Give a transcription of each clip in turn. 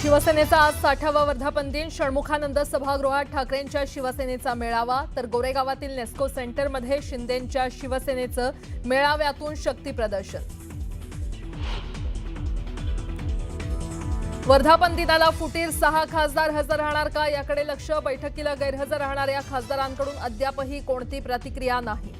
शिवसेनेचा आज 60वा वर्धापन दिन षण्मुखानंद सभागृहात ठाकरेंच्या शिवसेनेचा मेळावा तर गोरेगावातील नेस्को सेंटरमध्ये शिंदेंच्या शिवसेनेचं मेळाव्यातून शक्ती प्रदर्शन। वर्धापन दिनाला फुटीर 6 खासदार हजर राहणार का याकडे लक्ष। बैठकीला गैरहजर राहणाऱ्या खासदारांकडून अद्यापही कोणती प्रतिक्रिया नाही।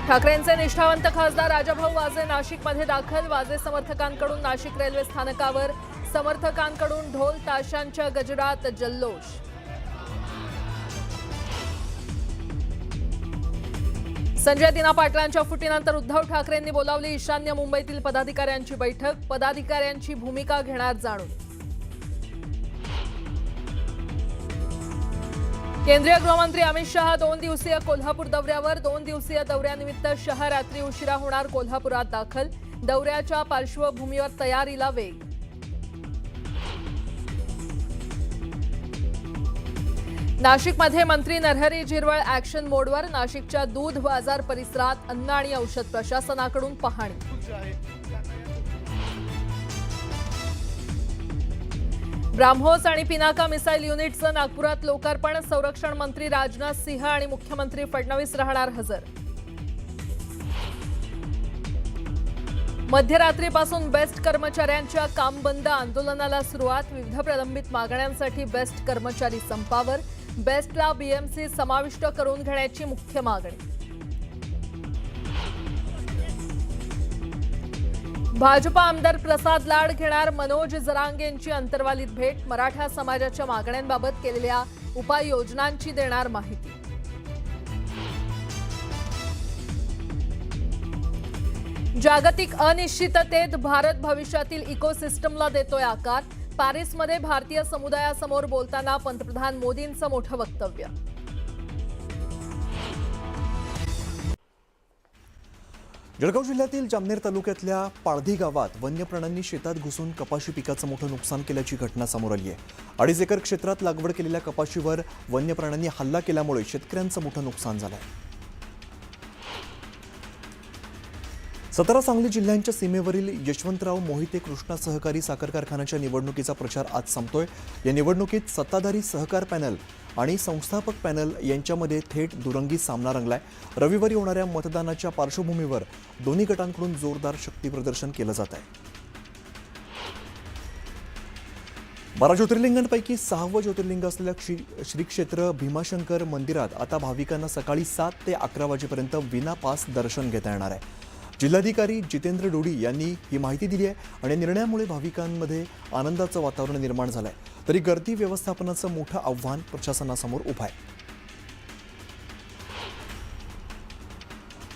ठाकरेंचे निष्ठावंत खासदार राजाभाऊ वाजे नाशिकमध्ये दाखल। वाजे समर्थकांकडून नाशिक रेल्वे स्थानकावर समर्थकांकडून ढोल ताशांच्या गजरात जल्लोष। संजय दिना पाटलांच्या फुटीनंतर उद्धव ठाकरेंनी बोलावली ईशान्य मुंबईतील पदाधिकाऱ्यांची बैठक। पदाधिकाऱ्यांची भूमिका घेणार जाणून। केंद्रीय गृहमंत्री अमित शहा 2 दिवसीय कोल्हापूर दौऱ्यावर। 2 दिवसीय दौऱ्यानिमित्त शहा रात्री उशिरा होणार कोल्हापुरात दाखल। दौऱ्याच्या पार्श्वभूमीवर तयारीला वेग। नाशिकमध्ये मंत्री नरहरी झिरवळ ॲक्शन मोडवर। नाशिकच्या दूध बाजार परिसरात अन्न आणि औषध प्रशासनाकडून पाहणी। ब्राह्मोस आणि पिनाका मिसाईल युनिटचं नागपुरात लोकार्पण। संरक्षण मंत्री राजनाथ सिंह आणि मुख्यमंत्री फडणवीस राहणार हजर। मध्यरात्रीपासून बेस्ट कर्मचाऱ्यांच्या काम बंद आंदोलनाला सुरुवात। विविध प्रलंबित मागण्यांसाठी बेस्ट कर्मचारी संपावर। बेस्टला बीएमसी समाविष्ट करून घेण्याची मुख्य मागणी। भाजपा आमदार प्रसाद लाड घेणार मनोज जरांगेंची अंतर्वालीत भेट। मराठा समाजाच्या मागण्यांबाबत केलेल्या उपाययोजनांची देणार माहिती। जागतिक अनिश्चिततेत भारत भविष्यातील इकोसिस्टमला देतोय आकार। पॅरिसमध्ये भारतीय समुदायासमोर बोलताना पंतप्रधान मोदींचं मोठं वक्तव्य। जळगाव जिल्ह्यातील जामनेर तालुक्यातल्या पाळधी गावात वन्य प्राण्यांनी शेतात घुसून कपाशी पिकाचं मोठं नुकसान केल्याची घटना समोर आली आहे। 2.5 एकर क्षेत्रात लागवड केलेल्या कपाशीवर वन्य प्राण्यांनी हल्ला केल्यामुळे शेतकऱ्यांचं मोठं नुकसान झालंय। 17 सांगली जिल्ह्यांच्या सीमेवरील यशवंतराव मोहिते कृष्णा सहकारी साखर कारखान्याच्या निवडणुकीचा प्रचार आज संपतोय। या निवडणुकीत सत्ताधारी सहकार पॅनल आणि संस्थापक पॅनल यांच्यामध्ये थेट दुरंगी सामना रंगलाय। रविवारी होणाऱ्या मतदानाच्या पार्श्वभूमीवर दोन्ही गटांकडून जोरदार शक्ती प्रदर्शन केलं जात आहे। 12 ज्योतिर्लिंगांपैकी 6वं ज्योतिर्लिंग असलेल्या श्री क्षेत्र भीमाशंकर मंदिरात आता भाविकांना सकाळी 7 ते 11 वाजेपर्यंत विना पास दर्शन घेता येणार आहे। जिल्हाधिकारी जितेंद्र डोडी यांनी ही माहिती दिली आहे आणि निर्णयामुळे भाविकांमध्ये आनंदाचं वातावरण निर्माण झालं आहे। तरी गर्दी व्यवस्थापनाचं मोठं आव्हान प्रशासनासमोर उभं आहे।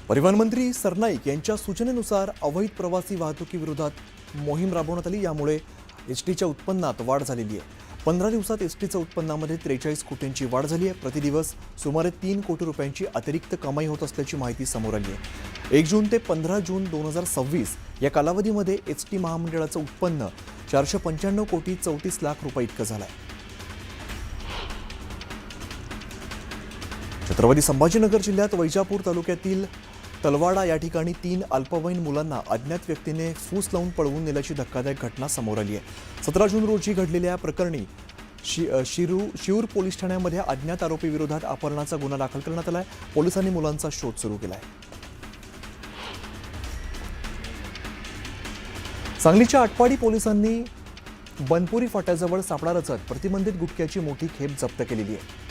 परिवहन मंत्री सरनाईक यांच्या सूचनेनुसार अवैध प्रवासी वाहतुकीविरोधात मोहीम राबवण्यात आली। यामुळे एसटीच्या उत्पन्नात वाढ झालेली आहे। 15 दिवसात एसटीच्या उत्पन्नामध्ये 43 कोटींची वाढ झाली आहे। प्रतिदिवस सुमारे 3 कोटी रुपयांची अतिरिक्त कमाई होत असल्याची माहिती समोर आली आहे। 1 जून ते 15 जून 2026 या कालावधीमध्ये एसटी महामंडळाचं उत्पन्न 495 कोटी 34 लाख रुपये इतकं झालं आहे। छत्रपती संभाजीनगर जिल्ह्यात वैजापूर तालुक्यातील तलवाडा या ठिकाणी 3 अल्पवयीन मुलांना अज्ञात व्यक्तीने फूस लावून पळवून नेल्याची धक्कादायक घटना समोर आली आहे। 17 जून रोजी घडलेल्या प्रकरणी शिरूर पोलीस ठाण्यामध्ये अज्ञात आरोपी विरोधात अपहरणाचा गुन्हा दाखल करण्यात आलाय। पोलिसांनी मुलांचा शोध सुरू केलाय। सांगलीच्या आटपाडी पोलिसांनी बनपुरी फाट्याजवळ सापळा रचत प्रतिबंधित गुटख्याची मोठी खेप जप्त केलेली आहे।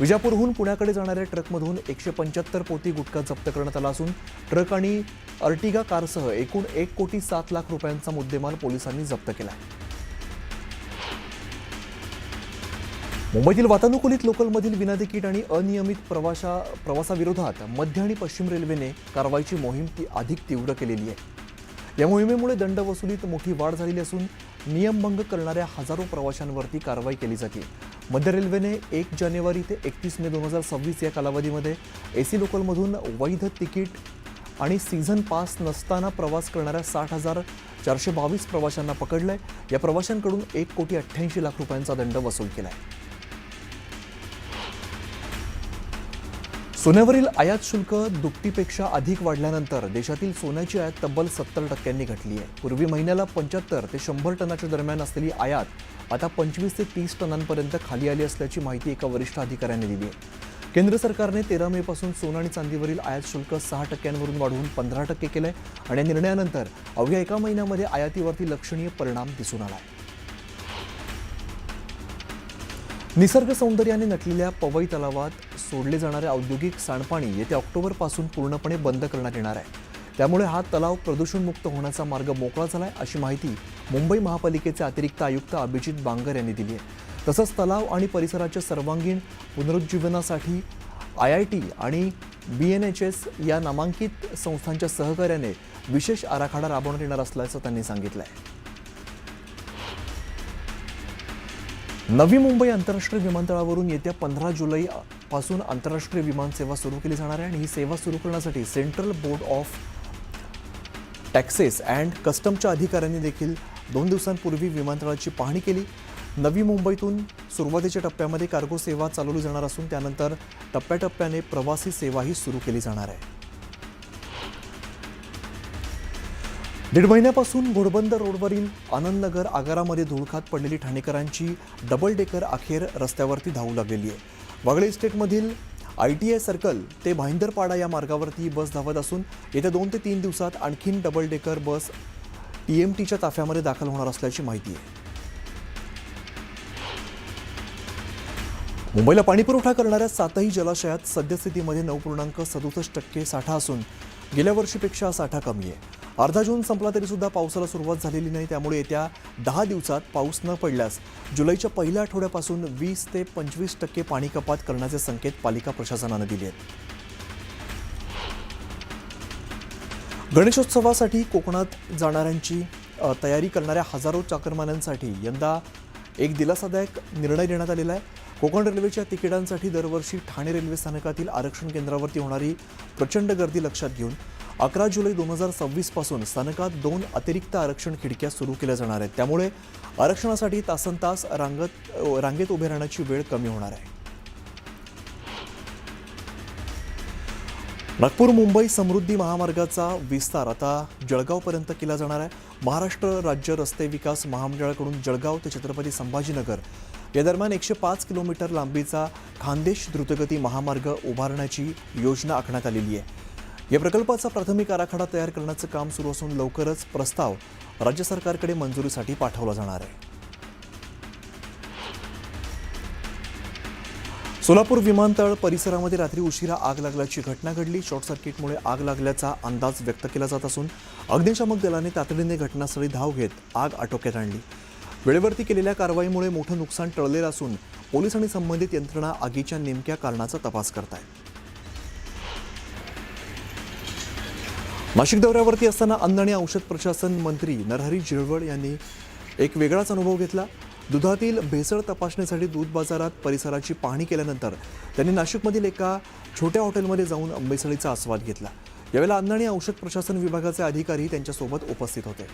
विजापूरहून पुण्याकडे जाणाऱ्या ट्रकमधून 175 पोती गुटखा जप्त करण्यात आला असून ट्रक आणि अर्टिगा कारसह एकूण 1 कोटी 7 लाख रुपयांचा मुद्देमाल पोलिसांनी जप्त केला आहे। मुंबईतील वातानुकूलित लोकलमधील विनातिकीट आणि अनियमित प्रवासाविरोधात मध्य आणि पश्चिम रेल्वेने कारवाईची मोहीम अधिक तीव्र केलेली आहे। या मोहिमेमुळे दंड वसुलीत मोठी वाढ झालेली असून नियमभंग करणाऱ्या हजारो प्रवाशांवरती कारवाई केली जाते। मध्य रेल्वेने 1 जानेवारी ते 31 मे 2026 या कालावधीमध्ये एसी लोकलमधून वैध तिकीट आणि सीझन पास नसताना प्रवास करणाऱ्या 60,422 प्रवाशांना पकडलंय। या प्रवाशांकडून 1 कोटी 88 लाख रुपयांचा दंड वसूल केलाय। सोन्यावरील आयात शुल्क दुपटीपेक्षा अधिक वाढल्यानंतर देशातील सोन्याची आयात तब्बल 70% घटली आहे. पूर्वी महिन्याला 75 ते 100 टनाच्या दरम्यान असलेली आयात आता 25 ते 30 टनांपर्यंत खाली आली असल्याची माहिती एका वरिष्ठ अधिकाऱ्याने दिली आहे. केंद्र सरकारने 13 मे पासून सोनं आणि चांदीवरील आयात शुल्क 6%वरून वाढवून 15% केलंय आणि या निर्णयानंतर अवघ्या एका महिन्यामध्ये आयातीवरती लक्षणीय परिणाम दिसून आला आहे. निसर्ग सौंदर्याने नटलेल्या पवई तलावात सोडले जाणारे औद्योगिक सांडपाणी येत्या ऑक्टोबरपासून पूर्णपणे बंद करण्यात येणार आहे. त्यामुळे हा तलाव प्रदूषणमुक्त होण्याचा मार्ग मोकळा झालाय अशी माहिती मुंबई महापालिकेचे अतिरिक्त आयुक्त अभिजित बांगर यांनी दिली आहे. तसंच तलाव आणि परिसराच्या सर्वांगीण पुनरुज्जीवनासाठी IIT आणि BNHS या नामांकित संस्थांच्या सहकार्याने विशेष आराखडा राबवण्यात येणार असल्याचं त्यांनी सांगितलं आहे. नवी मुंबई आंतरराष्ट्रीय विमानतळावरून येत्या 15 जुलै पासून आंतरराष्ट्रीय विमान सेवा सुरू केली जाणार आहे आणि ही सेवा सुरू करण्यासाठी central board of taxes and कस्टमच्या अधिकाऱ्यांनी देखील 2 दिवसांपूर्वी विमानतळाची पाहणी केली. नवी मुंबईतून सुरुवातीच्या टप्प्यामध्ये कार्गो सेवा चालवली जाणार असून त्यानंतर टप्प्याटप्प्याने प्रवासी सेवाही सुरू केली जाणार आहे. 1.5 महिन्यापासून घोडबंदर रोडवरील आनंदनगर आगारामध्ये धूळ खात पडलेली ठाणेकरांची डबल डेकर अखेर रस्त्यावरती धावू लागलेली आहे. वागळे इस्टेटमधील ITI सर्कल ते भाईंदरपाडा या मार्गावरती बस धावत असून येत्या 2 ते 3 दिवसात आणखीन डबल डेकर बस TMTच्या ताफ्यामध्ये दाखल होणार असल्याची माहिती आहे. मुंबईला पाणीपुरवठा करणाऱ्या 7ही जलाशयात सद्यस्थितीमध्ये 9.67% साठा असून गेल्या वर्षीपेक्षा हा साठा कमी आहे. अर्धा जून संपला तरी सुद्धा पावसाला सुरुवात झालेली नाही. त्यामुळे येत्या 10 दिवसात पाऊस न पडल्यास जुलैच्या पहिल्या आठवड्यापासून 20 ते 25% पाणी कपात करण्याचे संकेत पालिका प्रशासनाने दिले आहेत. गणेशोत्सवासाठी कोकणात जाणाऱ्यांची तयारी करणाऱ्या हजारो चाकरमान्यांसाठी यंदा एक दिलासादायक निर्णय देण्यात आलेला आहे. कोकण रेल्वेच्या तिकिटांसाठी दरवर्षी ठाणे रेल्वे स्थानकातील आरक्षण केंद्रावरती होणारी प्रचंड गर्दी लक्षात घेऊन 11 जुलै 2026 पासून स्थानकात 2 अतिरिक्त आरक्षण खिडक्या सुरू केल्या जाणार आहेत. त्यामुळे आरक्षणासाठी तासनतास रांगेत उभे राहण्याची वेळ कमी होणार आहे. नागपूर मुंबई समृद्धी महामार्गाचा विस्तार आता जळगावपर्यंत केला जाणार आहे. महाराष्ट्र राज्य रस्ते विकास महामंडळाकडून जळगाव ते छत्रपती संभाजीनगर या दरम्यान 105 किलोमीटर लांबीचा खानदेश द्रुतगती महामार्ग उभारण्याची योजना आखण्यात आलेली आहे. या प्रकल्पाचा प्राथमिक आराखडा तयार करण्याचं काम सुरू असून लवकरच प्रस्ताव राज्य सरकारकडे मंजुरीसाठी पाठवला जाणार आहे. सोलापूर विमानतळ परिसरामध्ये रात्री उशिरा आग लागल्याची घटना घडली. शॉर्ट सर्किटमुळे आग लागल्याचा अंदाज व्यक्त केला जात असून अग्निशामक दलाने तातडीने घटनास्थळी धाव घेत आग आटोक्यात आणली. वेळेवरती केलेल्या कारवाईमुळे मोठं नुकसान टळलेलं असून पोलीस आणि संबंधित यंत्रणा आगीच्या नेमक्या कारणाचा तपास करत आहेत. नाशिक दौऱ्यावरती असताना अन्न आणि औषध प्रशासन मंत्री नरहरी झिरवळ यांनी एक वेगळाच अनुभव घेतला. दुधातील भेसळ तपासणीसाठी दूध बाजारात परिसराची पाहणी केल्यानंतर त्यांनी नाशिकमधील एका छोट्या हॉटेलमध्ये जाऊन भेसळीचा आस्वाद घेतला. यावेळेला अन्न आणि औषध प्रशासन विभागाचे अधिकारी त्यांच्यासोबत उपस्थित होते.